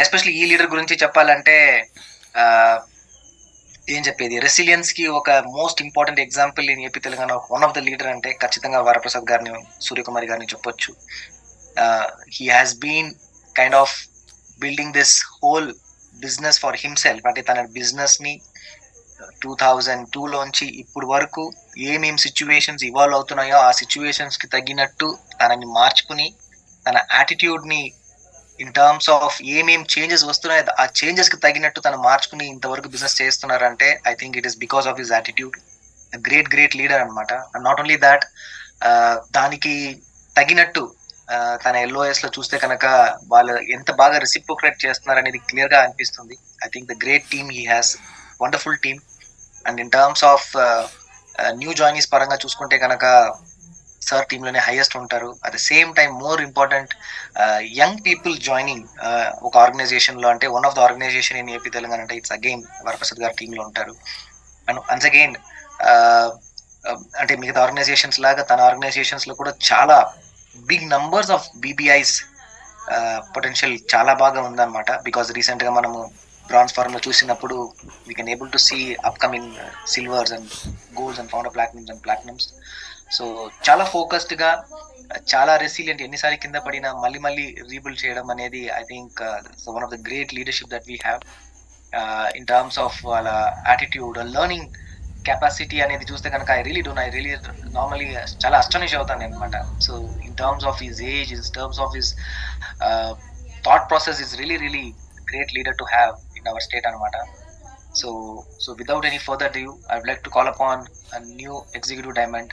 Especially ఈ leader గురించి చెప్పాలంటే ఏం చెప్పేది, రెసిలియన్స్ కి ఒక most important example in AP Telangana one of the leader అంటే ఖచ్చితంగా వరప్రసాద్ గారిని, సూర్యకుమారి గారిని చెప్పొచ్చు. He has been kind of building this whole business for himself. అంటే తన బిజినెస్ ని 2002 లోంచి ఇప్పుడు వరకు ఏమేం సిచ్యువేషన్స్ ఇవాల్వ్ అవుతున్నాయో ఆ సిచ్యువేషన్స్ కి తగ్గినట్టు తనని మార్చుకుని, తన యాటిట్యూడ్ ని ఇన్ టర్మ్స్ ఆఫ్ ఏమేం చేంజెస్ వస్తున్నాయో ఆ చేంజెస్ కి తగినట్టు తను మార్చుకుని ఇంతవరకు బిజినెస్ చేస్తున్నారంటే I think it is because of his attitude. Great leader అనమాట. అండ్ నాట్ ఓన్లీ దాట్, దానికి తగినట్టు తన ఎల్ఓఎస్ లో చూస్తే కనుక వాళ్ళు ఎంత బాగా రెసిప్రోకేట్ చేస్తున్నారు అనేది క్లియర్ గా అనిపిస్తుంది. I think the great team he has, wonderful team. And in terms of new joinees పరంగా చూసుకుంటే కనుక సార్ టీమ్ లోనే హైయెస్ట్ ఉంటారు. At the same time more important, young people joining ఒక ఆర్గనైజేషన్ లో, అంటే one of the organization in AP Telangana అంటే it's again Varaprasad గారు టీమ్ లో ఉంటారు. అండ్ వన్స్ అగైన్ అంటే మిగతా ఆర్గనైజేషన్స్ లాగా తన ఆర్గనైజేషన్స్ లో కూడా చాలా బిగ్ నంబర్స్ ఆఫ్ బీబీఐస్ పొటెన్షియల్ చాలా బాగా ఉందన్నమాట. బికాస్ రీసెంట్ గా మనము బ్రాంజ్ ఫార్మ్ లో చూసినప్పుడు we can able to see upcoming silvers and golds and founder platinums and platinums. So చాలా ఫోకస్డ్ గా, చాలా రెసిలియంట్, ఎన్నిసార్లు కింద పడినా మళ్ళీ రీబిల్డ్ చేయడం అనేది I think one of the great leadership that we have. In terms of వాళ్ళ యాటిట్యూడ్, లెర్నింగ్ కెపాసిటీ అనేది చూస్తే కనుక ఐ రియలీ నార్మలీ చాలా అస్టనిష్ అవుతాను అనమాట. So in terms of his age, in terms of his thought process is really great leader to have in our state అనమాట. So without any further ado, I would like to call upon a new executive diamond,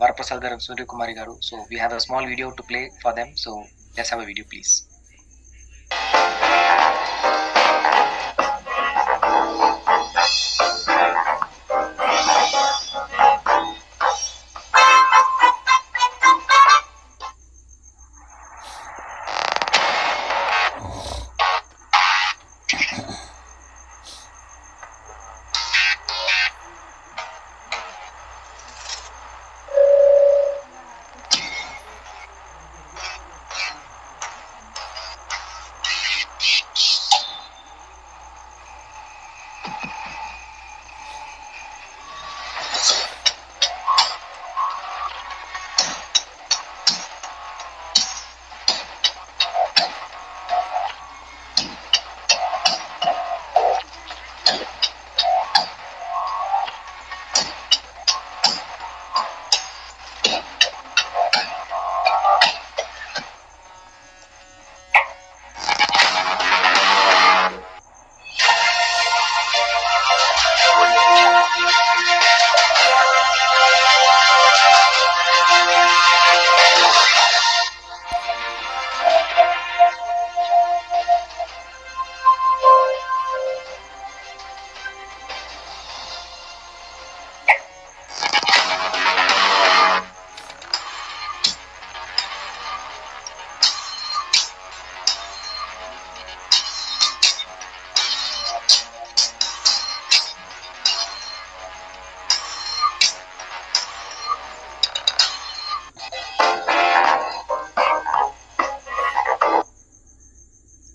Varaprasad garu and Suryakumari garu. So we have a small video to play for them. So let's have a video, please.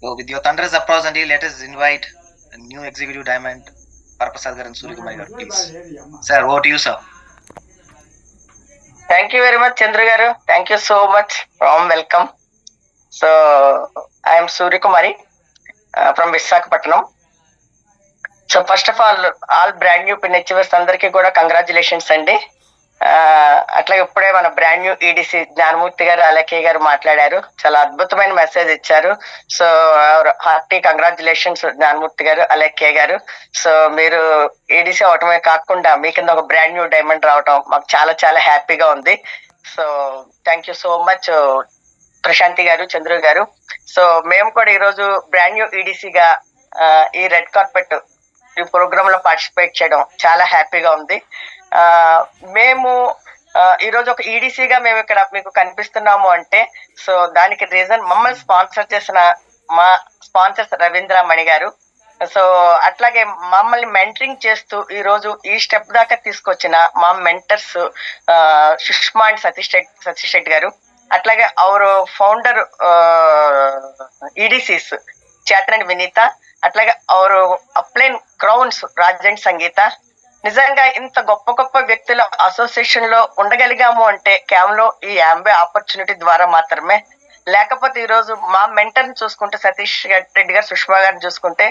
So with your thunderous applause, and let us invite a new executive diamond, Varaprasad garu and Suryakumari garu, please. Sir, over to you, sir. Thank you very much, Chandra garu. Thank you so much. Warm welcome. So I am Suryakumari from Visakhapatnam. So first of all brand new pin achievers అందరికీ కూడా congratulations అండి. అట్లాగే ఇప్పుడే మన brand new EDC Gnanamurthy గారు, అలకే గారు మాట్లాడారు. చాలా అద్భుతమైన మెసేజ్ ఇచ్చారు. సో హార్టీ కంగ్రాచులేషన్స్ జ్ఞానమూర్తి గారు, అలకే గారు. సో మీరు ఈడీసీ అవటమే కాకుండా మీ కింద ఒక బ్రాండ్ న్యూ డైమండ్ రావటం మాకు చాలా చాలా హ్యాపీగా ఉంది. So thank you so much Prashanti garu, Chandru గారు. సో మేము కూడా ఈరోజు బ్రాండ్ న్యూ ఈడీసీగా ఈ రెడ్ కార్పెట్ ఈ ప్రోగ్రామ్ లో పార్టిసిపేట్ చేయడం చాలా హ్యాపీగా ఉంది. మేము ఈరోజు ఒక ఈడీసీగా మేము ఇక్కడ మీకు కనిపిస్తున్నాము అంటే సో దానికి రీజన్ మమ్మల్ని స్పాన్సర్ చేసిన మా స్పాన్సర్స్ రవీంద్ర మణి గారు. సో అట్లాగే మమ్మల్ని మెంటరింగ్ చేస్తూ ఈ రోజు ఈ స్టెప్ దాకా తీసుకొచ్చిన మా మెంటర్స్ సుష్మా అండ్ సతీష్ రెడ్డి గారు. అట్లాగే అవర్ ఫౌండర్ ఈడీసీస్ చేతనని వినీత, అట్లాగే అవరు అప్లైన్ క్రౌన్స్ రాజన్ సంగీత. నిజంగా ఇంత గొప్ప గొప్ప వ్యక్తుల అసోసియేషన్ లో ఉండగలిగాము అంటే కేవలం ఈ యాంబే ఆపర్చునిటీ ద్వారా మాత్రమే. లేకపోతే ఈ రోజు మా మెంటర్ చూసుకుంటే సతీష్ రెడ్డి గారు, సుష్మా గారిని చూసుకుంటే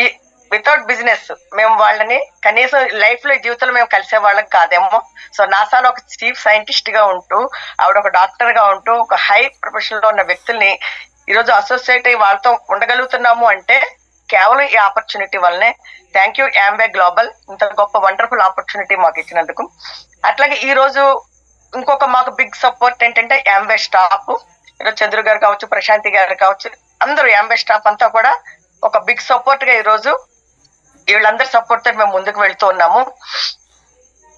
ఈ వితౌట్ బిజినెస్ మేము వాళ్ళని కనీసం లైఫ్ లో జీవితంలో మేము కలిసే వాళ్ళకి కాదేమో. సో నాసాలో ఒక చీఫ్ సైంటిస్ట్ గా ఉంటూ, ఆవిడ ఒక డాక్టర్ గా ఉంటూ, ఒక హై ప్రొఫెషన్ లో ఉన్న వ్యక్తుల్ని ఈరోజు అసోసియేట్ అయ్యి వాళ్ళతో ఉండగలుగుతున్నాము అంటే కేవలం ఈ ఆపర్చునిటీ వల్లనే. థ్యాంక్ యూ యాంబే గ్లోబల్, ఇంత గొప్ప వండర్ఫుల్ ఆపర్చునిటీ మాకు ఇచ్చినందుకు. అట్లాగే ఈ రోజు ఇంకొక మాకు బిగ్ సపోర్ట్ ఏంటంటే యాంబే స్టాఫ్. ఈరోజు చంద్రు గారు కావచ్చు, ప్రశాంతి గారు కావచ్చు, అందరూ యాంబే స్టాఫ్ అంతా కూడా ఒక బిగ్ సపోర్ట్ గా ఈరోజు వీళ్ళందరి సపోర్ట్ తో మేము ముందుకు వెళ్తూ ఉన్నాము.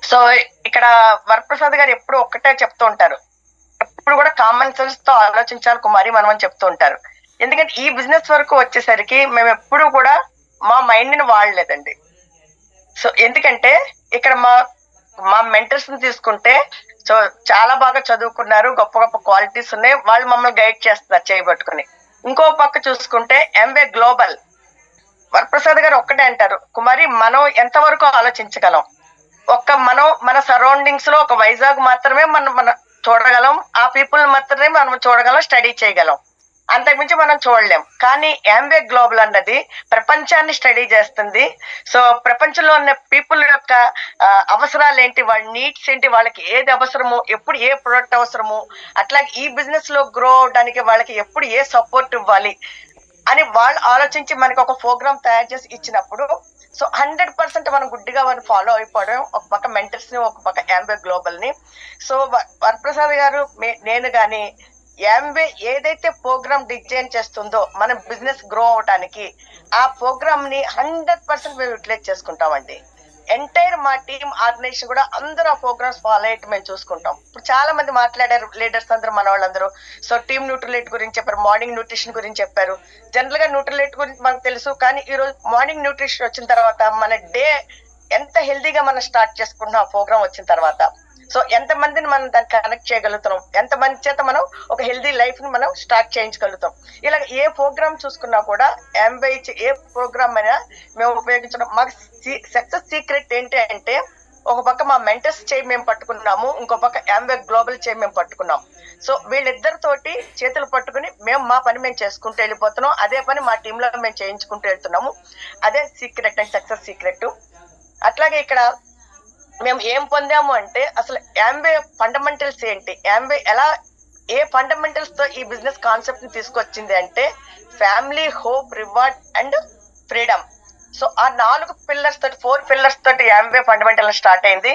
సో ఇక్కడ వరప్రసాద్ గారు ఎప్పుడు ఒక్కటే చెప్తూ ఉంటారు, ఎప్పుడు కూడా కామన్ సెన్స్ తో ఆలోచించాలి కుమారి మనం అని చెప్తూ ఉంటారు. ఎందుకంటే ఈ బిజినెస్ వరకు వచ్చేసరికి మేము ఎప్పుడు కూడా మా మైండ్ ని వాడలేదండి. సో ఎందుకంటే ఇక్కడ మా మెంటర్స్ ని తీసుకుంటే సో చాలా బాగా చదువుకున్నారు, గొప్ప గొప్ప క్వాలిటీస్ ఉన్నాయి, వాళ్ళు మమ్మల్ని గైడ్ చేస్తున్నారు చేయబట్టుకుని. ఇంకో పక్క చూసుకుంటే ఎంవే గ్లోబల్ వరప్రసాద్ గారు ఒక్కటే అంటారు, కుమారి మనం ఎంతవరకు ఆలోచించగలం, మనం మన సరౌండింగ్స్ లో ఒక వైజాగ్ మాత్రమే మనం చూడగలం, ఆ పీపుల్ మాత్రమే మనం చూడగలం, స్టడీ చేయగలం, అంతకుమించి మనం చూడలేం. కానీ యాంబే గ్లోబల్ అన్నది ప్రపంచాన్ని స్టడీ చేస్తుంది. సో ప్రపంచంలో ఉన్న పీపుల్ యొక్క అవసరాలు ఏంటి, వాళ్ళ నీడ్స్ ఏంటి, వాళ్ళకి ఏది అవసరము, ఎప్పుడు ఏ ప్రొడక్ట్ అవసరము, అట్లాగే ఈ బిజినెస్ లో గ్రో అవడానికి వాళ్ళకి ఎప్పుడు ఏ సపోర్ట్ ఇవ్వాలి అని వాళ్ళు ఆలోచించి మనకి ఒక ప్రోగ్రామ్ తయారు చేసి ఇచ్చినప్పుడు సో 100% మనం గుడ్డిగా వారిని ఫాలో అయిపోవడం, ఒక పక్క మెంటర్స్ ని, ఒక పక్క యాంబే గ్లోబల్ ని. సో వరప్రసాద్ గారు నేను గాని యాంబే ఏదైతే ప్రోగ్రామ్ డిజైన్ చేస్తుందో మన బిజినెస్ గ్రో అవడానికి, ఆ ప్రోగ్రామ్ ని 100% మేము యూటిలైజ్ చేసుకుంటామండి. ఎంటైర్ మా టీమ్ ఆర్గనైజేషన్ కూడా అందరూ ఆ ప్రోగ్రామ్స్ ఫాలో అయ్యి మేము చూసుకుంటాం. ఇప్పుడు చాలా మంది మాట్లాడారు లీడర్స్ అందరూ, మన వాళ్ళందరూ. సో టీమ్ న్యూట్రిలైట్ గురించి చెప్పారు, మార్నింగ్ న్యూట్రిషన్ గురించి చెప్పారు. జనరల్ గా న్యూట్రిలైట్ గురించి మనకు తెలుసు, కానీ ఈ రోజు మార్నింగ్ న్యూట్రిషన్ వచ్చిన తర్వాత మన డే ఎంత హెల్దీగా మనం స్టార్ట్ చేసుకుంటున్నాం ఆ ప్రోగ్రామ్ వచ్చిన తర్వాత. సో ఎంత మందిని మనం దాన్ని కనెక్ట్ చేయగలుగుతున్నాం, ఎంత మంది చేత మనం ఒక హెల్దీ లైఫ్ ని మనం స్టార్ట్ చేయించగలుగుతాం. ఇలా ఏ ప్రోగ్రామ్ చూసుకున్నా కూడా యాంబే ఏ ప్రోగ్రామ్ అయినా మేము ఉపయోగించడం. మాకు సక్సెస్ సీక్రెట్ ఏంటి అంటే, ఒక పక్క మా మెంటర్స్ చేయి మేము పట్టుకున్నాము, ఇంకో పక్క యాంబే గ్లోబల్ చేయి మేము పట్టుకున్నాం. సో వీళ్ళిద్దరితోటి చేతులు పట్టుకుని మేము మా పని మేము చేసుకుంటూ వెళ్ళిపోతున్నాం. అదే పని మా టీంలో మేము చేయించుకుంటూ వెళ్తున్నాము. అదే సీక్రెట్ అండ్ సక్సెస్ సీక్రెట్. అట్లాగే ఇక్కడ మేము ఏం పొందాము అంటే, అసలు యాంబే ఫండమెంటల్స్ ఏంటి, యాంబే ఎలా ఏ ఫండమెంటల్స్ తో ఈ బిజినెస్ కాన్సెప్ట్ ని తీసుకొచ్చింది అంటే family, hope, reward and freedom. So ఆ 4 పిల్లర్స్ తోటి 4 పిల్లర్స్ తోటి యాంబే ఫండమెంటల్ స్టార్ట్ అయింది.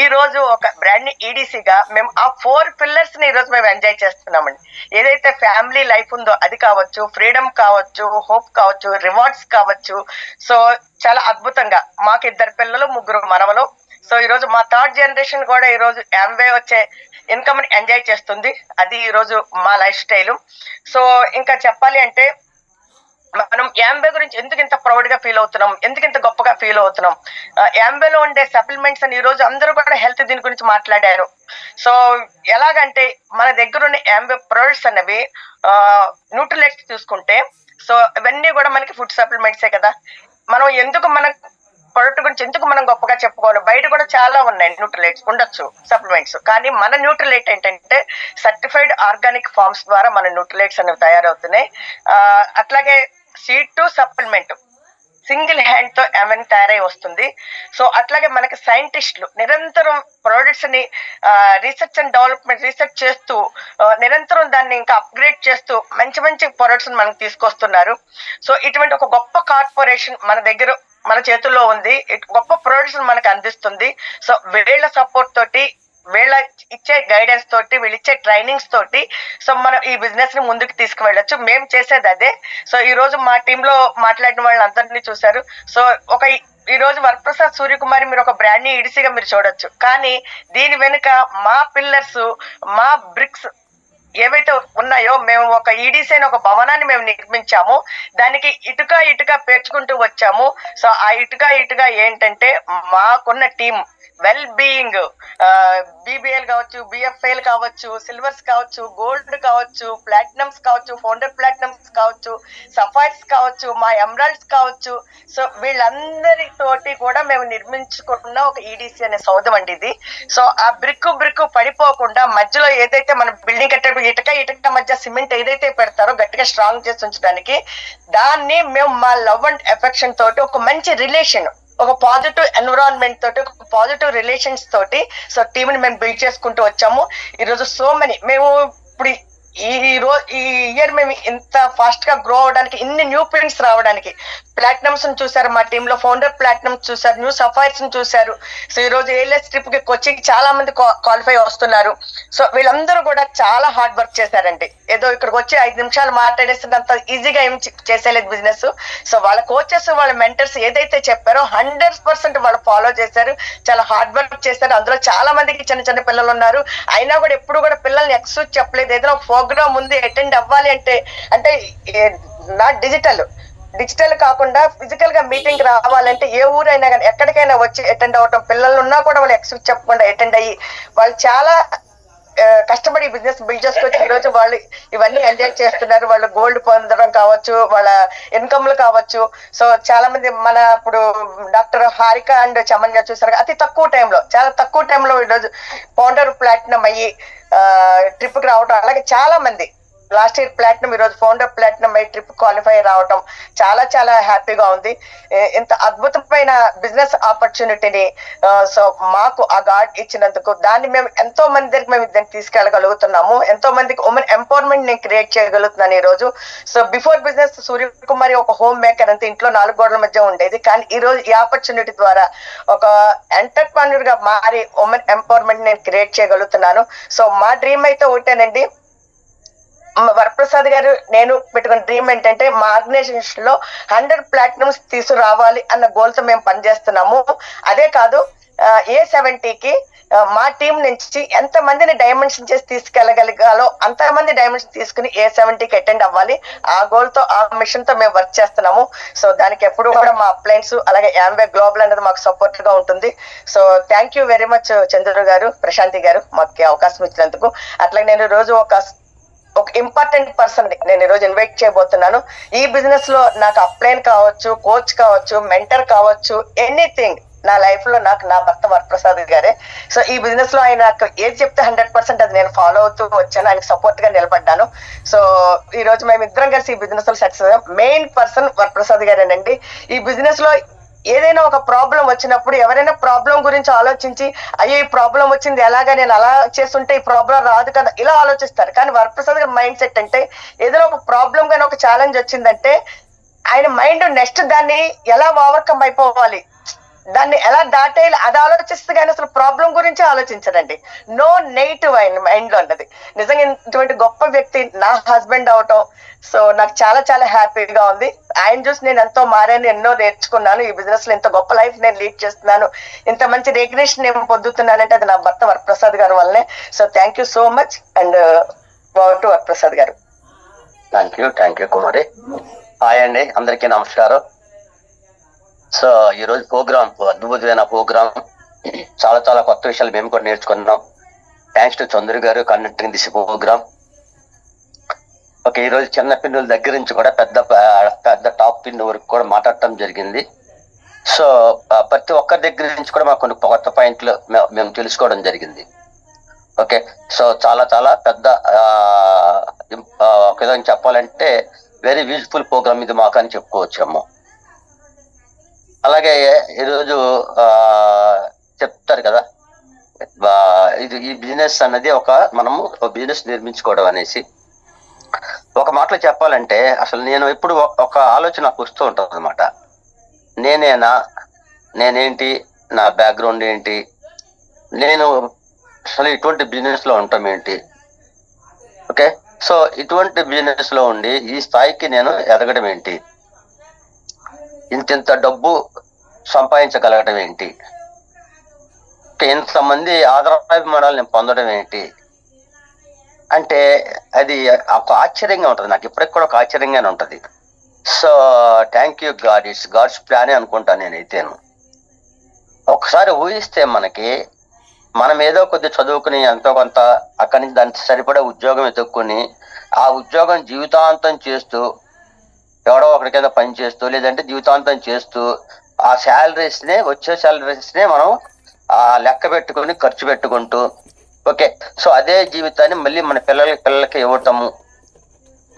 ఈ రోజు ఒక బ్రాండ్ ఈడీసీగా మేము ఆ 4 పిల్లర్స్ ని ఈ రోజు మేము ఎంజాయ్ చేస్తున్నామండి. ఏదైతే ఫ్యామిలీ లైఫ్ ఉందో అది కావచ్చు, ఫ్రీడమ్ కావచ్చు, హోప్ కావచ్చు, రివార్డ్స్ కావచ్చు. సో చాలా అద్భుతంగా మాకు 2 పిల్లలు, 3 మనవలు. సో ఈ రోజు మా 3rd జనరేషన్ కూడా ఈ రోజు యాంబే వచ్చే ఇన్కమ్ ని ఎంజాయ్ చేస్తుంది. అది ఈ రోజు మా లైఫ్ స్టైల్. సో ఇంకా చెప్పాలి అంటే మనం యాంబే గురించి ఎందుకు ఇంత ప్రౌడ్ గా ఫీల్ అవుతున్నాం, ఎందుకు ఇంత గొప్పగా ఫీల్ అవుతున్నాం. యాంబేలో ఉండే సప్లిమెంట్స్ అని ఈ రోజు అందరూ కూడా హెల్త్ దీని గురించి మాట్లాడారు. సో ఎలాగంటే మన దగ్గర ఉన్న యాంబే ప్రొడక్ట్స్ అనేవి న్యూట్రిలైట్స్ చూసుకుంటే, సో ఇవన్నీ కూడా మనకి ఫుడ్ సప్లిమెంట్సే కదా. మనం ఎందుకు మన ప్రొడక్ట్ గురించి ఎందుకు మనం గొప్పగా చెప్పుకోవాలి, బయట కూడా చాలా ఉన్నాయి న్యూట్రిలైట్స్ ఉండొచ్చు సప్లిమెంట్స్, కానీ మన న్యూట్రిలైట్ ఏంటంటే సర్టిఫైడ్ ఆర్గానిక్ ఫార్మ్స్ ద్వారా మన న్యూట్రిలైట్స్ అనేవి తయారవుతున్నాయి. అట్లాగే seed to supplement single hand తో ఏమైనా తయారై వస్తుంది. సో అట్లాగే మనకి సైంటిస్టులు నిరంతరం ప్రొడక్ట్స్ ని రీసెర్చ్ అండ్ డెవలప్మెంట్ రీసెర్చ్ చేస్తూ నిరంతరం దాన్ని ఇంకా అప్గ్రేడ్ చేస్తూ మంచి మంచి ప్రొడక్ట్స్ మనకు తీసుకొస్తున్నారు. సో ఇటువంటి ఒక గొప్ప కార్పొరేషన్ మన దగ్గర మన చేతుల్లో ఉంది, గొప్ప ప్రొడక్ట్స్ మనకు అందిస్తుంది. సో వీళ్ళ సపోర్ట్ తోటి, వీళ్ళ ఇచ్చే గైడెన్స్ తోటి, వీళ్ళు ఇచ్చే ట్రైనింగ్స్ తోటి సో మనం ఈ బిజినెస్ ని ముందుకు తీసుకువెళ్ళొచ్చు. మేము చేసేది అదే. సో ఈ రోజు మా టీంలో మాట్లాడిన వాళ్ళందరినీ చూసారు. సో ఈ రోజు వరప్రసాద్ సూర్యకుమారి మీరు ఒక బ్రాండ్ ని ఈడీసీగా మీరు చూడొచ్చు, కానీ దీని వెనుక మా పిల్లర్స్, మా బ్రిక్స్ ఏవైతే ఉన్నాయో మేము ఒక ఈడీసీ అని ఒక భవనాన్ని మేము నిర్మించాము. దానికి ఇటుక పేర్చుకుంటూ వచ్చాము. సో ఆ ఇటుక ఏంటంటే మాకున్న టీం వెల్ బీయింగ్, బీబీఎల్ కావచ్చు, బిఎఫ్ఐలు కావచ్చు, సిల్వర్స్ కావచ్చు, గోల్డ్ కావచ్చు, ప్లాటినమ్స్ కావచ్చు, ఫౌండర్ ప్లాటినమ్స్ కావచ్చు, సఫైర్స్ కావచ్చు, మా ఎమరాల్డ్స్ కావచ్చు. సో వీళ్ళందరితోటి కూడా మేము నిర్మించుకున్న ఒక ఈడీసీ అనే సౌధం అండి ఇది. సో ఆ బ్రిక్ పడిపోకుండా మధ్యలో ఏదైతే మన బిల్డింగ్ కట్టే ఇటుక మధ్య సిమెంట్ ఏదైతే పెడతారో గట్టిగా స్ట్రాంగ్ చేసి ఉంచడానికి, దాన్ని మేము మా లవ్ అండ్ ఎఫెక్షన్ తోటి ఒక మంచి రిలేషన్, ఒక పాజిటివ్ ఎన్విరాన్మెంట్ తోటి, ఒక పాజిటివ్ రిలేషన్స్ తోటి సో టీంని మేము బిల్డ్ చేసుకుంటూ వచ్చాము. ఈరోజు సో మెనీ మేము ఇప్పుడు ఈ ఇయర్ మేము ఇంత ఫాస్ట్ గా గ్రో అవడానికి, ఇన్ని న్యూ ప్రింట్స్ రావడానికి, ప్లాటినమ్స్ చూసారు మా టీంలో, ఫౌండర్ ప్లాటినమ్స్ చూసారు, న్యూ సఫైర్స్ చూసారు. సో ఈ రోజు ఏఎల్ఎస్ ట్రిప్ కి కోచింగ్ చాలా మంది క్వాలిఫై వస్తున్నారు. సో వీళ్ళందరూ కూడా చాలా హార్డ్ వర్క్ చేశారండి. ఏదో ఇక్కడికి వచ్చి 5 నిమిషాలు మాట్లాడేస్తున్నంత ఈజీగా ఏం చేసేలేదు బిజినెస్. సో వాళ్ళ కోచెస్, వాళ్ళ మెంటర్స్ ఏదైతే చెప్పారో 100% వాళ్ళు ఫాలో చేశారు. చాలా హార్డ్ వర్క్ చేశారు. అందులో చాలా మందికి చిన్న పిల్లలు ఉన్నారు. అయినా కూడా ఎప్పుడు కూడా పిల్లల్ని ఎక్స్క్యూజ్ చెప్పలేదు. ఏదైనా ప్రోగ్రామ్ ఉంది అటెండ్ అవ్వాలి అంటే నా డిజిటల్ కాకుండా ఫిజికల్ గా మీటింగ్ రావాలంటే ఏ ఊరైనా కానీ ఎక్కడికైనా వచ్చి అటెండ్ అవ్వటం, పిల్లలు ఉన్నా కూడా వాళ్ళు ఎక్స్క్యూజ్ చెప్పకుండా అటెండ్ అయ్యి వాళ్ళు చాలా కష్టపడి బిజినెస్ బిల్డ్ చేసుకొచ్చి ఈ రోజు వాళ్ళు ఇవన్నీ ఎంజాయ్ చేస్తున్నారు. వాళ్ళు గోల్డ్ పొందడం కావచ్చు, వాళ్ళ ఇన్కమ్లు కావచ్చు. సో చాలా మంది మన ఇప్పుడు డాక్టర్ హారిక అండ్ చమన్ గారు చూసారు, అతి చాలా తక్కువ టైంలో ఈరోజు ఫౌండర్ ప్లాటినం అయ్యి ట్రిప్ కి రావటం. అలాగే చాలా మంది లాస్ట్ ఇయర్ ప్లాటినం, ఈ రోజు ఫౌండర్ ప్లాటినం అయ్యి ట్రిప్ క్వాలిఫై రావటం చాలా హ్యాపీగా ఉంది. ఇంత అద్భుతమైన బిజినెస్ ఆపర్చునిటీని సో మాకు ఆ గాడ్ ఇచ్చినందుకు, దాన్ని మేము ఎంతో మంది దగ్గరికి మేము దాన్ని తీసుకెళ్ళగలుగుతున్నాము. ఎంతో మందికి ఉమెన్ ఎంపవర్మెంట్ నేను క్రియేట్ చేయగలుగుతున్నాను ఈ రోజు. సో బిఫోర్ బిజినెస్ సూర్యకుమారి ఒక హోమ్ మేకర్ అంతే, ఇంట్లో 4 గోడల మధ్య ఉండేది. కానీ ఈ రోజు ఈ ఆపర్చునిటీ ద్వారా ఒక ఎంటర్ప్రెన్యూర్ గా మారి ఉమెన్ ఎంపవర్మెంట్ నేను క్రియేట్ చేయగలుగుతున్నాను. సో మా డ్రీమ్ అయితే ఒకటేనండి, వరప్రసాద్ గారు నేను పెట్టుకున్న డ్రీమ్ ఏంటంటే మా ఆర్గనైజేషన్ లో 100 ప్లాటినమ్స్ తీసుకురావాలి అన్న గోల్ తో మేము పనిచేస్తున్నాము. అదే కాదు A70కి మా టీం నుంచి ఎంత మందిని డైమెన్షన్ చేసి తీసుకెళ్ళగలిగాలో అంతమంది డైమెన్షన్ తీసుకుని A70కి అటెండ్ అవ్వాలి. ఆ గోల్ తో, ఆ మిషన్ తో మేము వర్క్ చేస్తున్నాము. సో దానికి ఎప్పుడు కూడా మా అప్లయన్స్ అలాగే యాంబే గ్లోబల్ అనేది మాకు సపోర్ట్ గా ఉంటుంది. So thank you very much Chandru గారు, ప్రశాంతి గారు మాకు అవకాశం ఇచ్చినందుకు. అట్లాగే నేను రోజు ఒక ఇంపార్టెంట్ పర్సన్ నేను ఈరోజు ఇన్వైట్ చేయబోతున్నాను. ఈ బిజినెస్ లో నాకు అప్లైన్ కావచ్చు, కోచ్ కావచ్చు, మెంటర్ కావచ్చు, ఎనీథింగ్ నా లైఫ్ లో నాకు నా భర్త వరప్రసాద్ గారే. సో ఈ బిజినెస్ లో ఆయన నాకు ఏది చెప్తే 100% అది నేను ఫాలో అవుతూ వచ్చాను, ఆయనకు సపోర్ట్ గా నిలబడ్డాను. సో ఈ రోజు మేము ఇద్దరం కలిసి ఈ బిజినెస్ లో సక్సెస్ అయ్యాం. మెయిన్ పర్సన్ వరప్రసాద్ గారేనండి. ఈ బిజినెస్ లో ఏదైనా ఒక ప్రాబ్లం వచ్చినప్పుడు ఎవరైనా ప్రాబ్లం గురించి ఆలోచించి అయ్యో ఈ ప్రాబ్లం వచ్చింది ఎలాగా, నేను అలా చేస్తుంటే ఈ ప్రాబ్లం రాదు కదా, ఇలా ఆలోచిస్తారు. కానీ వరప్రసాద్ గారి మైండ్ సెట్ అంటే ఏదైనా ఒక ప్రాబ్లం కానీ ఒక ఛాలెంజ్ వచ్చిందంటే ఆయన మైండ్ నెక్స్ట్ దాన్ని ఎలా ఓవర్కమ్ అయిపోవాలి, దాన్ని ఎలా దాటేయాలి అది ఆలోచిస్తే కానీ అసలు ప్రాబ్లం గురించి ఆలోచించడండి. నో నెగిటివ్ ఆయన మైండ్ లో ఉన్నది. నిజంగా ఇటువంటి గొప్ప వ్యక్తి నా హస్బెండ్ అవటం సో నాకు చాలా హ్యాపీగా ఉంది. ఆయన చూసి నేను ఎంతో మారాను, ఎన్నో నేర్చుకున్నాను. ఈ బిజినెస్ లో ఇంత గొప్ప లైఫ్ నేను లీడ్ చేస్తున్నాను, ఇంత మంచి రికగ్నిషన్ నేను పొందుతున్నానంటే అది నా భర్త వరప్రసాద్ గారు వల్లనే. So thank you so much and to Varaprasad garu. Thank you Kumari. Hi అండి, అందరికీ నమస్కారం. సో ఈ రోజు ప్రోగ్రామ్ అద్భుతమైన ప్రోగ్రామ్, చాలా కొత్త విషయాలు మేము కూడా నేర్చుకున్నాం. థ్యాంక్స్ టు చంద్రు గారు కండక్టింగ్ దిస్ ప్రోగ్రామ్. ఓకే, ఈ రోజు చిన్న పిన్నుల దగ్గర నుంచి కూడా పెద్ద టాప్ పిన్ వరకు కూడా మాట్లాడటం జరిగింది. సో ప్రతి ఒక్కరి దగ్గర నుంచి కూడా మాకు కొన్ని కొత్త పాయింట్లు మేము తెలుసుకోవడం జరిగింది. ఓకే, సో చాలా పెద్ద ఒక విధంగా చెప్పాలంటే వెరీ యూజ్ఫుల్ ప్రోగ్రామ్ ఇది మాకు అని చెప్పుకోవచ్చాము. అలాగే ఈరోజు చెప్తారు కదా, ఈ బిజినెస్ అన్నది మనము బిజినెస్ నిర్మించుకోవడం అనేసి. ఒక మాటలో చెప్పాలంటే అసలు నేను ఎప్పుడు ఒక ఆలోచన నాకు వస్తూ ఉంటుంది అనమాట. నేనేంటి, నా బ్యాక్గ్రౌండ్ ఏంటి, నేను అసలు ఇటువంటి బిజినెస్ లో ఉంటాం ఏంటి. ఓకే, సో ఇటువంటి బిజినెస్ లో ఉండి ఈ స్థాయికి నేను ఎదగడం ఏంటి, ఇంత డబ్బు సంపాదించగలగడం ఏంటి, ఇంతమంది ఆదరాభిమానాలు నేను పొందడం ఏంటి, అంటే అది ఒక ఆశ్చర్యంగా ఉంటుంది, నాకు ఇప్పటికి కూడా ఒక ఆశ్చర్యంగానే ఉంటుంది. So thank you God, it's God's ప్లానే అనుకుంటాను నేనైతేను. ఒకసారి ఊహిస్తే మనం ఏదో కొద్ది చదువుకుని ఎంతో కొంత అక్కడి నుంచి దానికి సరిపడే ఉద్యోగం ఎత్తుక్కుని ఆ ఉద్యోగం జీవితాంతం చేస్తూ ఎవడో ఒకరి కింద పని చేస్తూ లేదంటే జీవితాంతం చేస్తూ ఆ వచ్చే శాలరీస్నే మనం ఆ లెక్క పెట్టుకుని ఖర్చు పెట్టుకుంటూ ఓకే, సో అదే జీవితాన్ని మళ్ళీ మన పిల్లలకి ఇవ్వటము.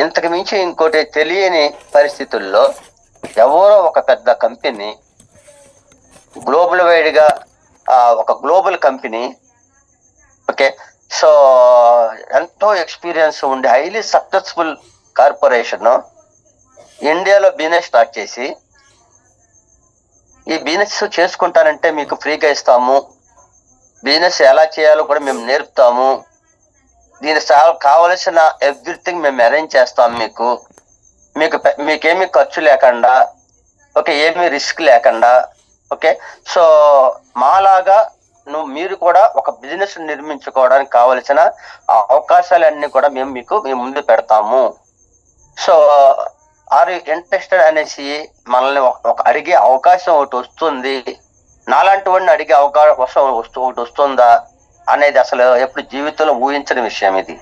ఇంతకు మించి ఇంకోటి తెలియని పరిస్థితుల్లో ఎవరో ఒక పెద్ద కంపెనీ గ్లోబల్ వైడ్ గా ఒక గ్లోబల్ కంపెనీ ఓకే, సో ఎంతో ఎక్స్పీరియన్స్ ఉండి హైలీ సక్సెస్ఫుల్ కార్పొరేషన్ ఇండియాలో బిజినెస్ స్టార్ట్ చేసి ఈ బిజినెస్ చేసుకుంటానంటే మీకు ఫ్రీగా ఇస్తాము, బిజినెస్ ఎలా చేయాలో కూడా మేము నేర్పుతాము, దీనికి కావలసిన ఎవ్రీథింగ్ మేము అరేంజ్ చేస్తాం, మీకేమీ ఖర్చు లేకుండా ఓకే, ఏమీ రిస్క్ లేకుండా ఓకే. సో మాలాగా మీరు కూడా ఒక బిజినెస్ నిర్మించుకోవడానికి కావలసిన అవకాశాలన్నీ కూడా మీ ముందు పెడతాము. సో ఆర్ ఇంట్రెస్టెడ్ అనేసి మనల్ని ఒక అడిగే అవకాశం ఒకటి వస్తుంది, నాలాంటి వాడిని అడిగే అవకాశం ఒకటి వస్తుందా అనేది అసలు ఎప్పుడు జీవితంలో ఊహించని విషయం ఇది.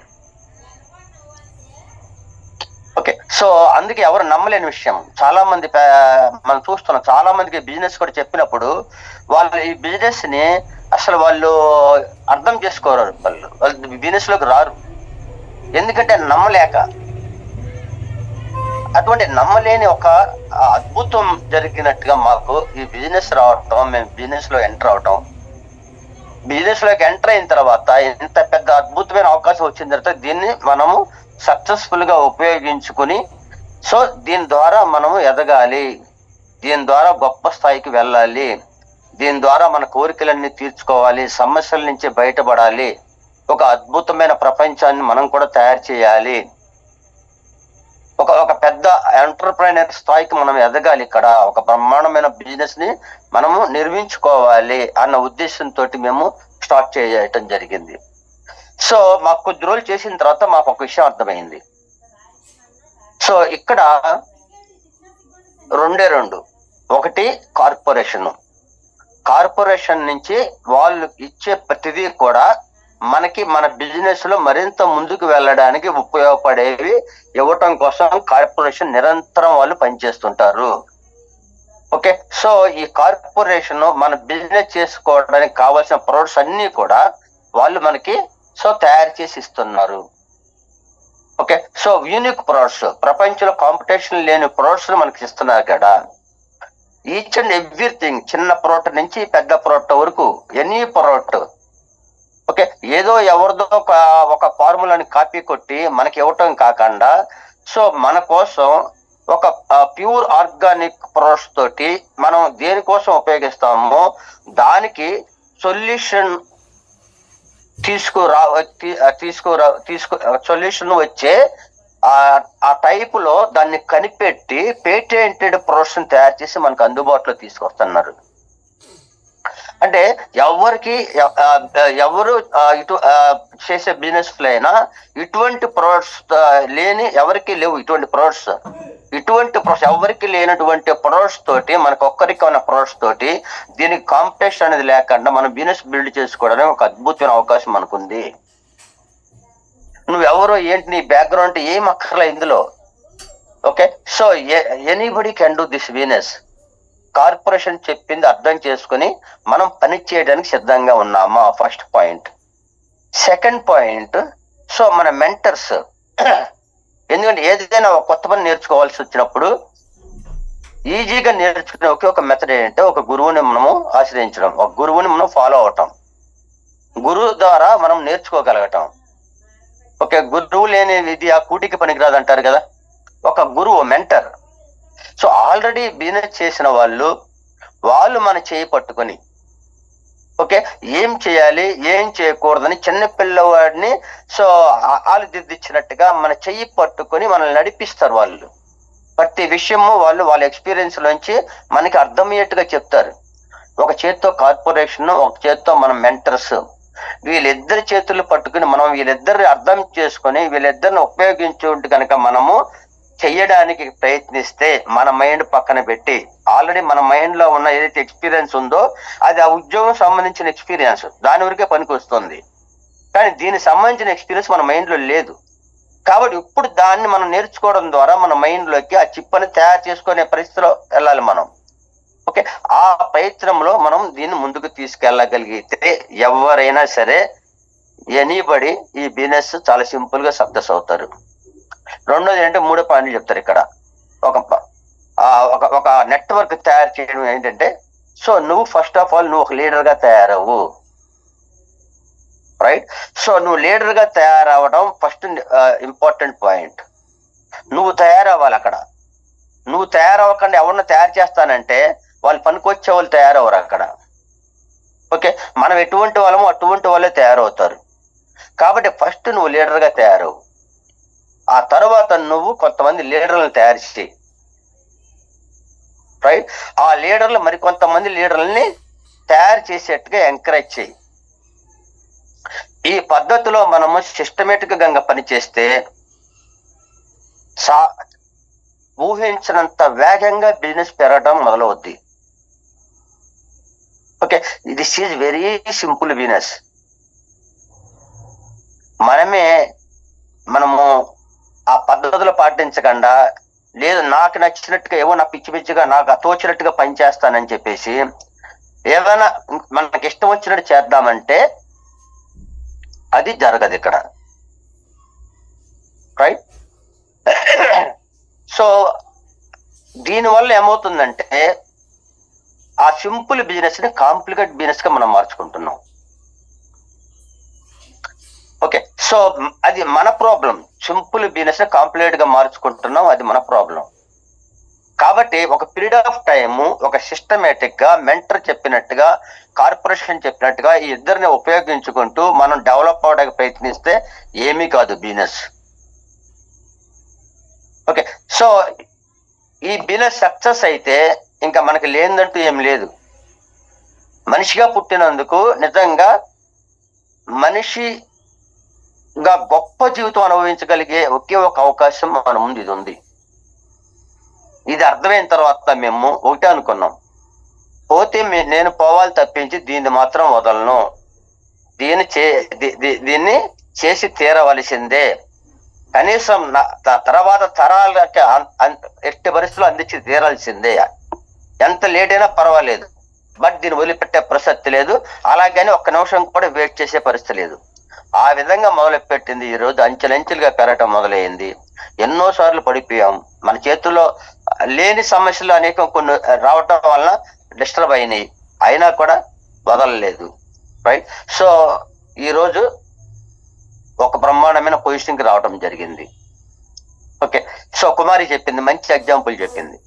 ఓకే, సో అందుకే ఎవరు నమ్మలేని విషయం. చాలా మంది మనం చూస్తున్నాం, చాలా మందికి బిజినెస్ కూడా చెప్పినప్పుడు వాళ్ళు ఈ బిజినెస్ ని అసలు వాళ్ళు అర్థం చేసుకోరు, వాళ్ళు బిజినెస్ లోకి రారు, ఎందుకంటే నమ్మలేక. అటువంటి నమ్మలేని ఒక అద్భుతం జరిగినట్టుగా మాకు ఈ బిజినెస్ రావటం, మేము బిజినెస్ లో ఎంటర్ అవటం, బిజినెస్ లోకి ఎంటర్ అయిన తర్వాత ఇంత పెద్ద అద్భుతమైన అవకాశం వచ్చిన తర్వాత దీన్ని మనము సక్సెస్ఫుల్ గా ఉపయోగించుకుని సో దీని ద్వారా మనము ఎదగాలి, దీని ద్వారా గొప్ప స్థాయికి వెళ్ళాలి, దీని ద్వారా మన కోరికలన్నీ తీర్చుకోవాలి, సమస్యల నుంచి బయటపడాలి, ఒక అద్భుతమైన ప్రపంచాన్ని మనం కూడా తయారు చేయాలి, ఒక పెద్ద ఎంటర్ప్రైనర్ స్థాయికి మనం ఎదగాలి, ఇక్కడ ఒక బ్రహ్మాండమైన బిజినెస్ ని మనము నిర్మించుకోవాలి అన్న ఉద్దేశంతో మేము స్టార్ట్ చేయటం జరిగింది. సో మాకు కొద్ది రోజులు చేసిన తర్వాత మాకు ఒక విషయం అర్థమైంది. సో ఇక్కడ రెండు ఒకటి కార్పొరేషన్ నుంచి వాళ్ళు ఇచ్చే ప్రతిదీ కూడా మన బిజినెస్ లో మరింత ముందుకు వెళ్ళడానికి ఉపయోగపడేవి ఇవ్వటం కోసం కార్పొరేషన్ నిరంతరం వాళ్ళు పనిచేస్తుంటారు. ఓకే, సో ఈ కార్పొరేషన్ మన బిజినెస్ చేసుకోవడానికి కావాల్సిన ప్రొడక్ట్స్ అన్ని కూడా వాళ్ళు మనకి సో తయారు చేసి ఇస్తున్నారు. ఓకే, సో యూనిక్ ప్రొడక్ట్స్, ప్రపంచంలో కాంపిటీషన్ లేని ప్రొడక్ట్స్ మనకి ఇస్తున్నారు కదా. ఈచ్ అండ్ ఎవ్రీథింగ్, చిన్న ప్రోడక్ట్ నుంచి పెద్ద ప్రోడక్ట్ వరకు ఎనీ ప్రోడక్ట్ ఓకే, ఏదో ఎవరిదో ఒక ఫార్ములాని కాపీ కొట్టి మనకి ఇవ్వటం కాకుండా సో మన కోసం ఒక ప్యూర్ ఆర్గానిక్ ప్రొడక్ట్స్ తోటి మనం దేనికోసం ఉపయోగిస్తామో దానికి సొల్యూషన్ సొల్యూషన్ వచ్చే ఆ టైప్ లో దాన్ని కనిపెట్టి పేటెంటెడ్ ప్రొడక్ట్స్ తయారు చేసి మనకు అందుబాటులో తీసుకొస్తున్నారు. అంటే ఎవరు ఇటు చేసే బిజినెస్ లో అయినా ఇటువంటి ప్రొడక్ట్స్ లేని ఎవరికి లేవు, ఇటువంటి ప్రొడక్ట్స్ ఎవరికి లేనటువంటి ప్రొడక్ట్స్ తోటి మనకు ఒక్కరికి ఉన్న ప్రొడక్ట్స్ తోటి దీనికి కాంపిటీషన్ అనేది లేకుండా మనం బిజినెస్ బిల్డ్ చేసుకోవడానికి ఒక అద్భుతమైన అవకాశం మనకుంది. నువ్వెవరో ఏంటి, నీ బ్యాక్గ్రౌండ్ ఏం అక్కర్లే ఇందులో. Okay, so anybody can do this business. Corporation చెప్పింది అర్థం చేసుకుని మనం పని చేయడానికి సిద్ధంగా ఉన్నామా, first point. Second point, so మన మెంటర్స్, ఎందుకంటే ఏదైనా ఒక కొత్త పని నేర్చుకోవాల్సి వచ్చినప్పుడు ఈజీగా నేర్చుకునే ఒక మెథడ్ ఏంటంటే ఒక గురువుని మనము ఆశ్రయించడం, ఒక గురువుని మనం ఫాలో అవటం, గురువు ద్వారా మనం నేర్చుకోగలగటం. ఓకే, గురువు లేని విద్య కూటికి పనికిరాదు అంటారు కదా. ఒక గురువు, మెంటర్, సో ఆల్రెడీ బిజినెస్ చేసిన వాళ్ళు మన చేయి పట్టుకొని ఓకే ఏం చేయాలి ఏం చేయకూడదని చిన్న పిల్లవాడిని సో ఆలోదిద్దిచ్చినట్టుగా మన చెయ్యి పట్టుకొని మనల్ని నడిపిస్తారు. వాళ్ళు ప్రతి విషయము వాళ్ళ ఎక్స్పీరియన్స్ లోంచి మనకి అర్థమయ్యేట్టుగా చెప్తారు. ఒక చేత్తో కార్పొరేషన్, ఒక చేత్తో మన మెంటర్స్. వీళ్ళిద్దరి చేతులు పట్టుకుని మనం వీళ్ళిద్దరిని అర్థం చేసుకొని వీళ్ళిద్దరిని ఉపయోగించుకుంటూ కనుక మనము చెయ్యడానికి ప్రయత్నిస్తే మన మైండ్ పక్కన పెట్టి ఆల్రెడీ మన మైండ్ లో ఉన్న ఏదైతే ఎక్స్పీరియన్స్ ఉందో అది ఆ ఉద్యోగం సంబంధించిన ఎక్స్పీరియన్స్, దాని వరకే పనికి వస్తుంది. కానీ దీనికి సంబంధించిన ఎక్స్పీరియన్స్ మన మైండ్ లో లేదు. కాబట్టి ఇప్పుడు దాన్ని మనం నేర్చుకోవడం ద్వారా మన మైండ్ లోకి ఆ చిప్ అని తయారు చేసుకునే పరిస్థితిలో వెళ్ళాలి మనం. ఓకే, ఆ ప్రయత్నంలో మనం దీన్ని ముందుకు తీసుకెళ్ళగలిగితే ఎవరైనా సరే ఎనీబడి ఈ బిజినెస్ చాలా సింపుల్ గా సక్సెస్ అవుతారు. రెండోది ఏంటంటే 3 పాయింట్లు చెప్తారు ఇక్కడ. ఒక నెట్వర్క్ తయారు చేయడం ఏంటంటే, సో నువ్వు ఫస్ట్ ఆఫ్ ఆల్ నువ్వు ఒక లీడర్ గా తయారవు. రైట్, సో నువ్వు లీడర్ గా తయారవడం ఫస్ట్ ఇంపార్టెంట్ పాయింట్. నువ్వు తయారవ్వాలి. అక్కడ నువ్వు తయారవ్వకుండా ఎవరిని తయారు చేస్తానంటే వాళ్ళు పనికొచ్చే వాళ్ళు తయారవరు అక్కడ. ఓకే, మనం ఎటువంటి వాళ్ళమో అటువంటి వాళ్ళే తయారవుతారు. కాబట్టి ఫస్ట్ నువ్వు లీడర్ గా తయారవు. ఆ తర్వాత నువ్వు కొంతమంది లీడర్లను తయారు చేయి. రైట్, ఆ లీడర్లు మరికొంతమంది లీడర్లని తయారు చేసేట్టుగా ఎంకరేజ్ చేయి. ఈ పద్ధతిలో మనము సిస్టమేటిక్ గా పనిచేస్తే ఊహించినంత వేగంగా బిజినెస్ పెరగడం మొదలవుద్ది. Okay, this is very simple business. మనము ఆ పద్ధతులు పాటించకుండా, లేదు నాకు నచ్చినట్టుగా ఏవో నా పిచ్చి పిచ్చిగా నాకు తోచినట్టుగా పనిచేస్తానని చెప్పేసి ఏమైనా మనకి ఇష్టం వచ్చినట్టు చేద్దామంటే అది జరగదు ఇక్కడ. రైట్, సో దీనివల్ల ఏమవుతుందంటే ఆ సింపుల్ బిజినెస్ ని కాంప్లికేట్ బిజినెస్ గా మనం మార్చుకుంటున్నాం. ఓకే, సో అది మన ప్రాబ్లం. సింపుల్ బిజినెస్ ని కాంప్లికేట్ గా మార్చుకుంటున్నాం, అది మన ప్రాబ్లం. కాబట్టి ఒక పీరియడ్ ఆఫ్ టైము ఒక సిస్టమేటిక్ గా మెంటర్ చెప్పినట్టుగా, కార్పొరేషన్ చెప్పినట్టుగా ఈ ఇద్దరిని ఉపయోగించుకుంటూ మనం డెవలప్ అవడానికి ప్రయత్నిస్తే ఏమీ కాదు బిజినెస్. ఓకే, సో ఈ బిజినెస్ సక్సెస్ అయితే ఇంకా మనకి లేదంటూ ఏం లేదు. మనిషిగా పుట్టినందుకు నిజంగా మనిషిగా గొప్ప జీవితం అనుభవించగలిగే ఒకే ఒక అవకాశం మన ముందు ఇది ఉంది. ఇది అర్థమైన తర్వాత మేము ఒకటే అనుకున్నాం, పోతే నేను పోవాలి తప్పించి దీన్ని మాత్రం వదలను, దీన్ని చేసి తీరవలసిందే. కనీసం తర్వాత తరాలకి ఎట్టి పరిస్థితులు అందించి తీరాల్సిందే. ఎంత లేట్ అయినా పర్వాలేదు, బట్ దీన్ని వదిలిపెట్టే ప్రసక్తి లేదు. అలాగని ఒక్క నిమిషం కూడా వెయిట్ చేసే పరిస్థితి లేదు. ఆ విధంగా మొదలుపెట్టింది. ఈ రోజు అంచెలంచెలుగా పెరగటం మొదలైంది. ఎన్నో సార్లు పడిపోయాం. మన చేతుల్లో లేని సమస్యలు అనేకం కొన్ని రావటం వలన డిస్టర్బ్ అయినాయి, అయినా కూడా వదలలేదు. రైట్, సో ఈరోజు ఒక బ్రహ్మాండమైన పొజిషన్కి రావడం జరిగింది. ఓకే, సో కుమారి చెప్పింది, మంచి ఎగ్జాంపుల్ చెప్పింది.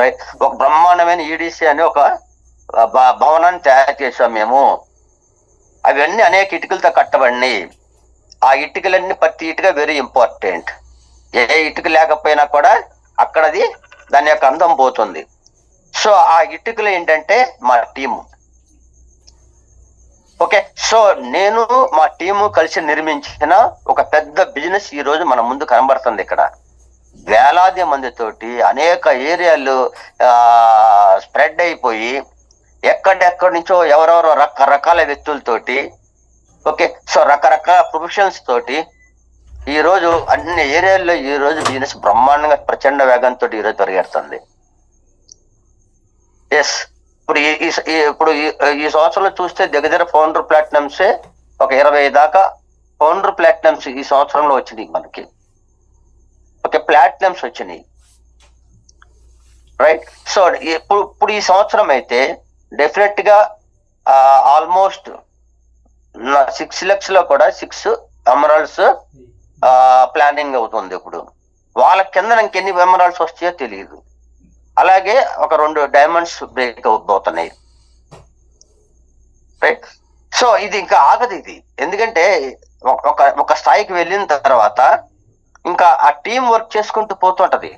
రైట్, ఒక బ్రహ్మాండమైన ఈడిసి అని ఒక భవనాన్ని తయారు చేసాం మేము. అవన్నీ అనేక ఇటుకలతో కట్టబడినాయి. ఆ ఇటుకలన్నీ ప్రతి ఇటుక వెరీ ఇంపార్టెంట్. ఏ ఇటుక లేకపోయినా కూడా అక్కడది దాని యొక్క అందం పోతుంది. సో ఆ ఇటుకలు ఏంటంటే మా టీము. ఓకే, సో నేను మా టీము కలిసి నిర్మించిన ఒక పెద్ద బిజినెస్ ఈ రోజు మన ముందు కనబడుతుంది. ఇక్కడ వేలాది మందితోటి అనేక ఏరియాలు స్ప్రెడ్ అయిపోయి ఎక్కడెక్కడి నుంచో ఎవరెవరో రకరకాల వ్యక్తులతోటి, ఓకే, సో రకరకాల ప్రొఫెషన్స్ తోటి ఈ రోజు అన్ని ఏరియాల్లో ఈ రోజు బిజినెస్ బ్రహ్మాండంగా ప్రచండ వేగంతో ఈ రోజు పరిగెడుతుంది. ఎస్, ఇప్పుడు ఈ సంవత్సరంలో చూస్తే దగ్గర ఫౌండర్ ప్లాటినమ్సే ఒక 20 దాకా ఫౌండర్ ప్లాటినమ్స్ ఈ సంవత్సరంలో వచ్చినాయి మనకి. ఓకే, ప్లాటినమ్స్ వచ్చినాయి. రైట్, సో ఇప్పుడు ఈ సంవత్సరం అయితే డెఫినెట్ గా ఆల్మోస్ట్ 6 lakhs లో కూడా 6 ఎమరాల్డ్స్ ప్లానింగ్ అవుతుంది. ఇప్పుడు వాళ్ళ కింద ఇంకెన్ని ఎమరాల్డ్స్ వస్తాయో తెలియదు. అలాగే ఒక 2 డైమండ్స్ బ్రేక్ అవుతున్నాయి. రైట్, సో ఇది ఇంకా ఆగదు ఇది. ఎందుకంటే ఒక స్థాయికి వెళ్ళిన తర్వాత ఇంకా ఆ టీం వర్క్ చేసుకుంటూ పోతుంటది.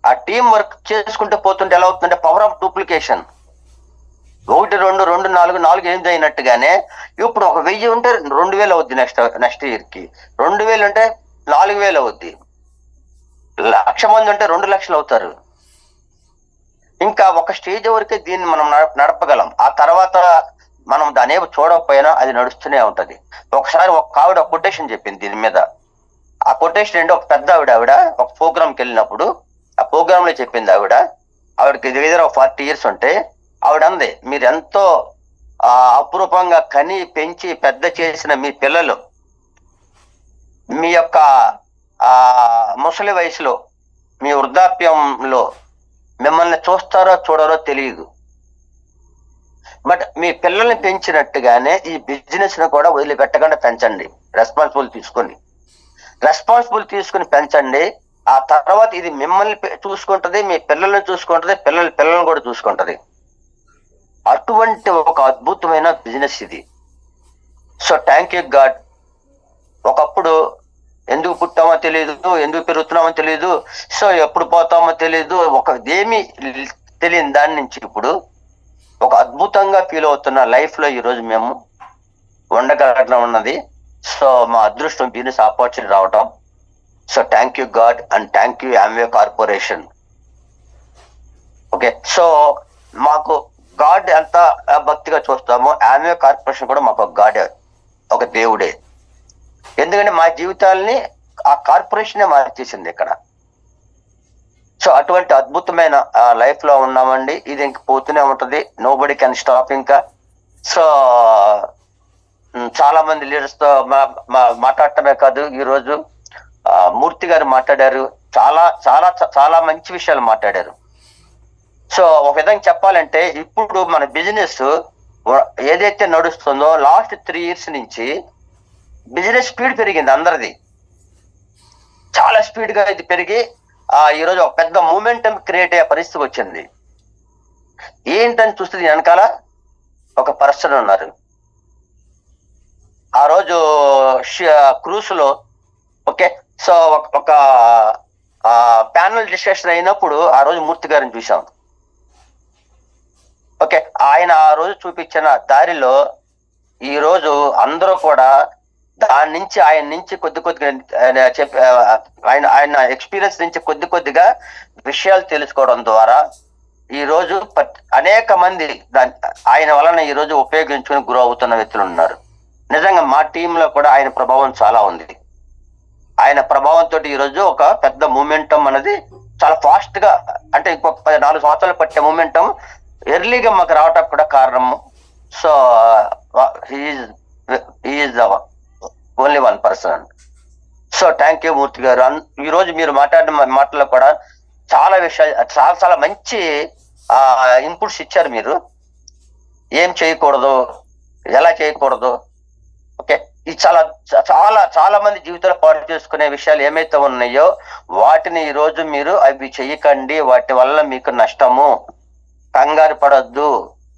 ఆ టీం వర్క్ చేసుకుంటూ పోతుంటే ఎలా అవుతుందంటే పవర్ ఆఫ్ డూప్లికేషన్. 1, 2, 2, 4, 4 8 అయినట్టుగానే ఇప్పుడు 1000 ఉంటే 2000 అవుద్ది నెక్స్ట్ ఇయర్ కి. 2000 ఉంటే 4000 అవుద్ది. 1,00,000 మంది ఉంటే 2 లక్షలు అవుతారు. ఇంకా ఒక స్టేజ్ వరకే దీన్ని మనం నడపగలం. ఆ తర్వాత మనం దాని ఏమి చూడకపోయినా అది నడుస్తూనే ఉంటది. ఒకసారి ఒక ఆవిడ కొటేషన్ చెప్పింది దీని మీద. ఆ కొటేషన్ ఏంటో, ఒక పెద్ద ఆవిడ ఒక ప్రోగ్రామ్కి వెళ్ళినప్పుడు ఆ ప్రోగ్రామ్ లో చెప్పింది ఆవిడకి దగ్గర ఒక 40 years ఉంటే ఆవిడ అంది, మీరు ఎంతో అపురూపంగా కని పెంచి పెద్ద చేసిన మీ పిల్లలు మీ యొక్క ముసలి వయసులో, మీ వృద్ధాప్యంలో మిమ్మల్ని చూస్తారో చూడరో తెలియదు. బట్ మీ పిల్లల్ని పెంచినట్టుగానే ఈ బిజినెస్ ను కూడా వదిలిపెట్టకుండా పెంచండి. రెస్పాన్సిబుల్ తీసుకుని పెంచండి. ఆ తర్వాత ఇది మిమ్మల్ని చూసుకుంటది, మీ పిల్లల్ని చూసుకుంటది, పిల్లల్ని కూడా చూసుకుంటది. అటువంటి ఒక అద్భుతమైన బిజినెస్ ఇది. So thank you God. ఒకప్పుడు ఎందుకు పుట్టామో తెలియదు, ఎందుకు పెరుగుతున్నామో తెలియదు, సో ఎప్పుడు పోతామో తెలియదు, ఏమీ తెలియని దాని నుంచి ఇప్పుడు ఒక అద్భుతంగా ఫీల్ అవుతున్న లైఫ్ లో ఈరోజు మేము ఉండగలగడం ఉన్నది. సో మా అదృష్టం బిజినెస్ ఆపర్చునిటీ రావటం. So thank you God and thank you Amway corporation. Okay, so మాకు గాడ్ ఎంత భక్తిగా చూస్తామో ఆమ్వే కార్పొరేషన్ కూడా మాకు ఒక గాడే, ఒక దేవుడే. ఎందుకంటే మా జీవితాలని ఆ కార్పొరేషనే మార్చేసింది ఇక్కడ. సో అటువంటి అద్భుతమైన లైఫ్ లో ఉన్నామండి. ఇది ఇంక పోతూనే ఉంటది. Nobody can stop. ఇంకా సో చాలా మంది లీడర్స్ తో మాట్లాడటమే కాదు, ఈ రోజు మూర్తి గారు మాట్లాడారు. చాలా చాలా చాలా మంచి విషయాలు మాట్లాడారు. సో ఒక విధంగా చెప్పాలంటే ఇప్పుడు మన బిజినెస్ ఏదైతే నడుస్తుందో లాస్ట్ 3 years నుంచి బిజినెస్ స్పీడ్ పెరిగింది అందరిది. చాలా స్పీడ్ గా ఇది పెరిగి ఈరోజు ఒక పెద్ద మూమెంటం క్రియేట్ అయ్యే పరిస్థితి వచ్చింది. ఏంటని చూస్తే వెనకాల ఒక పర్సన్ ఉన్నారు. ఆ రోజు క్రూస్ లో ఓకే, సో ఒక ప్యానల్ డిస్కషన్ అయినప్పుడు ఆ రోజు మూర్తి గారిని చూసాం. ఓకే, ఆయన ఆ రోజు చూపించిన దారిలో ఈ రోజు అందరూ కూడా దాని నుంచి ఆయన నుంచి కొద్దిగా ఆయన ఎక్స్పీరియన్స్ నుంచి కొద్దిగా విషయాలు తెలుసుకోవడం ద్వారా ఈ రోజు అనేక మంది ఆయన వలన ఈ రోజు ఉపయోగించుకుని గురి అవుతున్న వ్యక్తులు ఉన్నారు. నిజంగా మా టీంలో కూడా ఆయన ప్రభావం చాలా ఉంది. ఆయన ప్రభావంతో ఈ రోజు ఒక పెద్ద మూమెంటం అనేది చాలా ఫాస్ట్ గా, అంటే ఇంకొక 4 సంవత్సరాలు పట్టే మూమెంటం ఎర్లీగా మాకు రావటం కూడా కారణము. So he is only 1 person. So thank you Murthy garu. ఈ రోజు మీరు మాట్లాడిన మాటల్లో కూడా చాలా విషయాలు, చాలా చాలా మంచి ఇన్పుట్స్ ఇచ్చారు. మీరు ఏం చేయకూడదు, ఎలా చేయకూడదు, ఓకే, ఇది చాలా చాలా చాలా మంది జీవితంలో పాటు చేసుకునే విషయాలు ఏమైతే ఉన్నాయో వాటిని ఈ రోజు మీరు అవి చెయ్యకండి. వాటి వల్ల మీకు నష్టము. కంగారు పడొద్దు.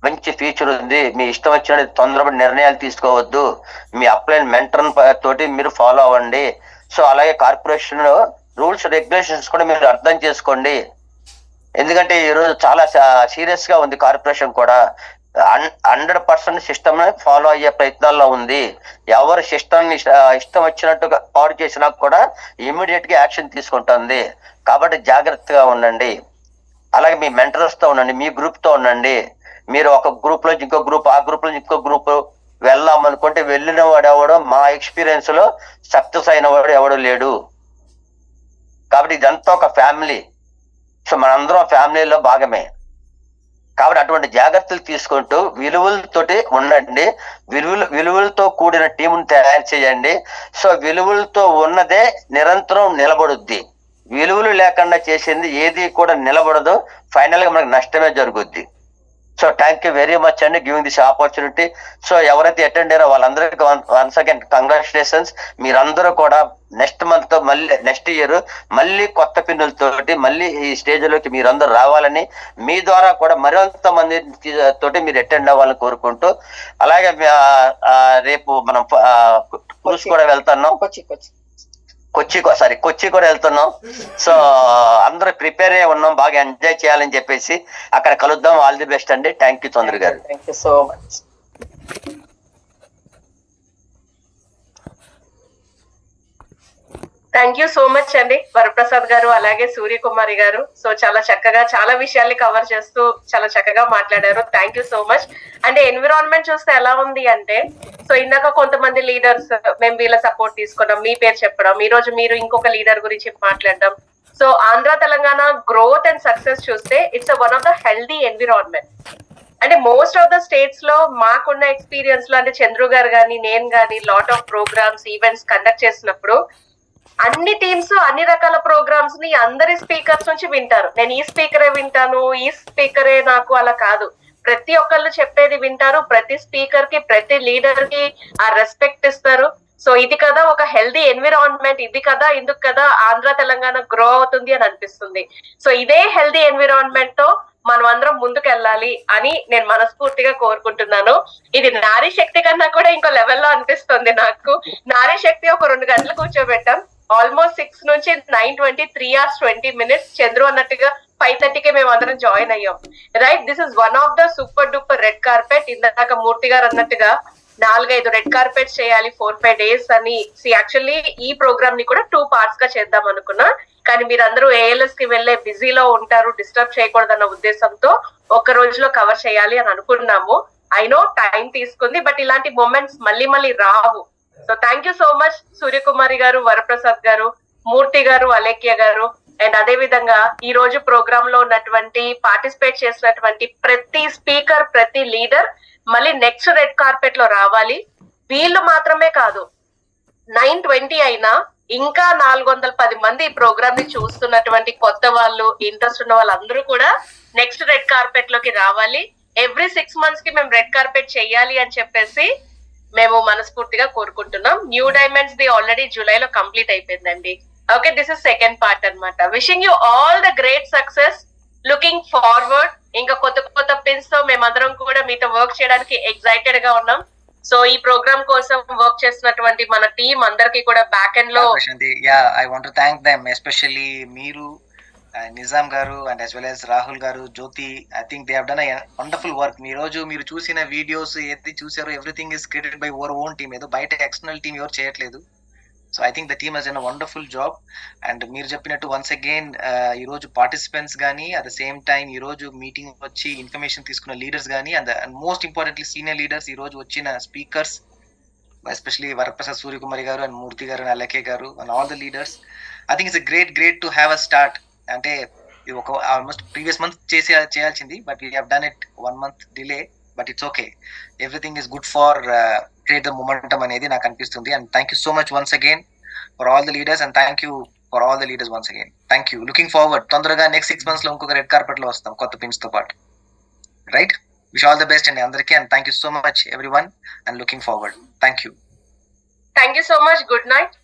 మంచి ఫ్యూచర్ ఉంది. మీ ఇష్టం వచ్చిన తొందరపడి నిర్ణయాలు తీసుకోవద్దు. మీ అప్లైన్ మెంటర్ తోటి మీరు ఫాలో అవ్వండి. సో అలాగే కార్పొరేషన్ రూల్స్ రెగ్యులేషన్స్ కూడా మీరు అర్థం చేసుకోండి. ఎందుకంటే ఈరోజు చాలా సీరియస్ గా ఉంది కార్పొరేషన్ కూడా. 100% సిస్టమ్ ఫాలో అయ్యే ప్రయత్నాల్లో ఉంది. ఎవరు సిస్టమ్ ఇష్టం వచ్చినట్టుగా పాడు చేసినా కూడా ఇమీడియట్ గా యాక్షన్ తీసుకుంటుంది. కాబట్టి జాగ్రత్తగా ఉండండి. అలాగే మీ మెంటర్స్ తో ఉండండి, మీ గ్రూప్ తో ఉండండి. మీరు ఒక గ్రూప్ నుంచి ఇంకో గ్రూప్, ఆ గ్రూప్ నుంచి ఇంకో గ్రూప్ వెళ్దాం అనుకుంటే వెళ్ళిన వాడు ఎవడో, మా ఎక్స్పీరియన్స్ లో సక్సెస్ అయిన వాడు ఎవడు లేడు. కాబట్టి ఇదంతా ఒక ఫ్యామిలీ. సో మనందరం ఫ్యామిలీలో భాగమే. కాబట్టి అటువంటి జాగ్రత్తలు తీసుకుంటూ విలువలతోటి ఉండండి. విలువలతో కూడిన టీమును తయారు చేయండి. సో విలువలతో ఉన్నదే నిరంతరం నిలబడుద్ది. విలువలు లేకుండా చేసింది ఏది కూడా నిలబడదు. ఫైనల్ గా మనకు నష్టమే జరుగుద్ది. So thank you very much అండి గివింగ్ దిస్ ఆపర్చునిటీ. సో ఎవరైతే అటెండ్ అయ్యారో వాళ్ళందరికీ వన్స్ అగైన్ కంగ్రాచులేషన్స్. మీరందరూ కూడా నెక్స్ట్ ఇయర్ మళ్ళీ కొత్త పిన్నులతోటి మళ్ళీ ఈ స్టేజ్ లోకి మీరందరూ రావాలని, మీ ద్వారా కూడా మరింత మంది తోటి మీరు అటెండ్ అవ్వాలని కోరుకుంటూ, అలాగే రేపు మనం క్రూజ్ కూడా వెళ్తున్నాం. కొచ్చి కూడా వెళ్తున్నాం. సో అందరూ ప్రిపేర్ అయ్యి ఉన్నాం, బాగా ఎంజాయ్ చేయాలని చెప్పేసి. అక్కడ కలుద్దాం. ఆల్ ది బెస్ట్ అండి. థ్యాంక్ యూ చంద్ర గారు. Thank you so much. Thank you so much అండి వరప్రసాద్ గారు, అలాగే సూర్యకుమారి గారు. సో చాలా చక్కగా చాలా విషయాల్ని కవర్ చేస్తూ చాలా చక్కగా మాట్లాడారు. Thank you so much. అంటే ఎన్విరాన్మెంట్ చూస్తే ఎలా ఉంది అంటే, సో ఇందాక కొంతమంది లీడర్స్ మేము వీళ్ళ సపోర్ట్ తీసుకున్నాం, మీ పేరు చెప్పడం, ఈ రోజు మీరు ఇంకొక లీడర్ గురించి మాట్లాడడం. So Andhra Telangana growth and success చూస్తే it's one of the healthy environment. అంటే మోస్ట్ ఆఫ్ ద స్టేట్స్ లో మాకున్న ఎక్స్పీరియన్స్ లో, అంటే చంద్రు గారు కానీ నేను కానీ lot of programs events conduct చేసినప్పుడు అన్ని టీమ్స్ అన్ని రకాల ప్రోగ్రామ్స్ ని అందరి స్పీకర్స్ నుంచి వింటారు. నేను ఈ స్పీకరే వింటాను, ఈ స్పీకరే నాకు, అలా కాదు. ప్రతి ఒక్కళ్ళు చెప్పేది వింటారు. ప్రతి స్పీకర్ కి, ప్రతి లీడర్ కి ఆ రెస్పెక్ట్ ఇస్తారు. సో ఇది కదా ఒక హెల్దీ ఎన్విరాన్మెంట్, ఇది కదా ఇందుకు కదా ఆంధ్ర తెలంగాణ గ్రో అవుతుంది అని అనిపిస్తుంది. సో ఇదే హెల్దీ ఎన్విరాన్మెంట్ తో మనం అందరం ముందుకు వెళ్ళాలి అని నేను మనస్ఫూర్తిగా కోరుకుంటున్నాను. ఇది నారీ శక్తి కన్నా కూడా ఇంకో లెవెల్లో అనిపిస్తుంది నాకు. నారీ శక్తి ఒక 2 గంటలు కూర్చోబెట్టాం. ఆల్మోస్ట్ 6 నుంచి 9:20 3 hours 20 minutes. చంద్రు అన్నట్టుగా 5:30కి మేము అందరం జాయిన్ అయ్యాం. Right, this is one of the super duper red carpet. ఇందాక మూర్తి గారు అన్నట్టుగా 4-5 రెడ్ కార్పెట్స్ చేయాలి 4-5 days అని. యాక్చువల్లీ ఈ ప్రోగ్రామ్ ని కూడా 2 parts గా చేద్దాం అనుకున్నా, కానీ మీరందరూ ఏఎల్ఎస్ కి వెళ్లే బిజీలో ఉంటారు, డిస్టర్బ్ చేయకూడదన్న ఉద్దేశంతో ఒక్క రోజులో కవర్ చేయాలి అని అనుకున్నాము. ఐ నో టైం తీసుకుంది, బట్ ఇలాంటి మూమెంట్స్ మళ్ళీ మళ్ళీ రావు. So thank you so much Suryakumari garu, Varaprasad గారు, మూర్తి గారు, అలేఖ్య గారు. అండ్ అదే విధంగా ఈ రోజు ప్రోగ్రామ్ లో ఉన్నటువంటి పార్టిసిపేట్ చేసినటువంటి ప్రతి స్పీకర్, ప్రతి లీడర్ మళ్ళీ నెక్స్ట్ రెడ్ కార్పెట్ లో రావాలి. వీళ్ళు మాత్రమే కాదు, 9:20 అయినా ఇంకా 410 మంది ఈ ప్రోగ్రామ్ ని చూస్తున్నటువంటి కొత్త వాళ్ళు, ఇంట్రెస్ట్ ఉన్న వాళ్ళందరూ కూడా నెక్స్ట్ రెడ్ కార్పెట్ లోకి రావాలి. ఎవ్రీ 6 months కి మేము రెడ్ కార్పెట్ చెయ్యాలి అని చెప్పేసి మేము మనస్ఫూర్తిగా కోరుకుంటున్నాం. న్యూ డైమండ్స్ ది ఆల్రెడీ జూలైలో కంప్లీట్ అయిపోయిందండి. Okay, this is second part అన్నమాట. Wishing you all the great success, looking forward. ఇంకా కొత్త కొత్త పిన్స్ తో మేమందరం కూడా మీతో వర్క్ చేయడానికి ఎక్సైటెడ్ గా ఉన్నాం. సో ఈ ప్రోగ్రామ్ కోసం వర్క్ చేసినటువంటి మన టీం అందరికి కూడా బ్యాక్ ఎండ్ లో I want to thank them, especially మీరు, Nizam garu and as well as Rahul garu, Jyoti. I think they have done a wonderful work. ఈ రోజు మీరు చూసిన వీడియోస్ ఏది చూసారో everything is created by our own team. ఏదో బయట ఎక్స్టర్నల్ టీమ్ ఎవరు చేయట్లేదు. So I think the team has done a wonderful job. And మీరు చెప్పినట్టు వన్స్ అగైన్ ఈ రోజు పార్టిసిపెంట్స్ కానీ, అట్ ద సేమ్ టైం ఈ రోజు మీటింగ్ వచ్చి ఇన్ఫర్మేషన్ తీసుకున్న లీడర్స్ కానీ, and most importantly senior leaders, ఈ రోజు వచ్చిన స్పీకర్స్, ఎస్పెషల్లీ వరప్రసాద్ సూర్యకుమారి గారు అండ్ మూర్తి గారు అండ్ అలేఖ్య గారు and all the leaders. I think it's great to have a start. అంటే ఇది ఒక ఆల్మోస్ట్ ప్రీవియస్ మంత్ చేయాల్సింది, but we have done it 1 month delay. But it's okay, everything is good far create the momentum అనేది నాకు అనిపిస్తుంది. And thank you so much once again for all the leaders, and thank you for all the leaders once again. Thank you. Looking forward, తొందరగా next 6 months లో ఇంకొక red carpet లో వస్తాం కొత్త pins తో పాటు. Right, wish all the best అండి అందరికీ, and thank you so much everyone, and looking forward. Thank you. Thank you so much. Good night.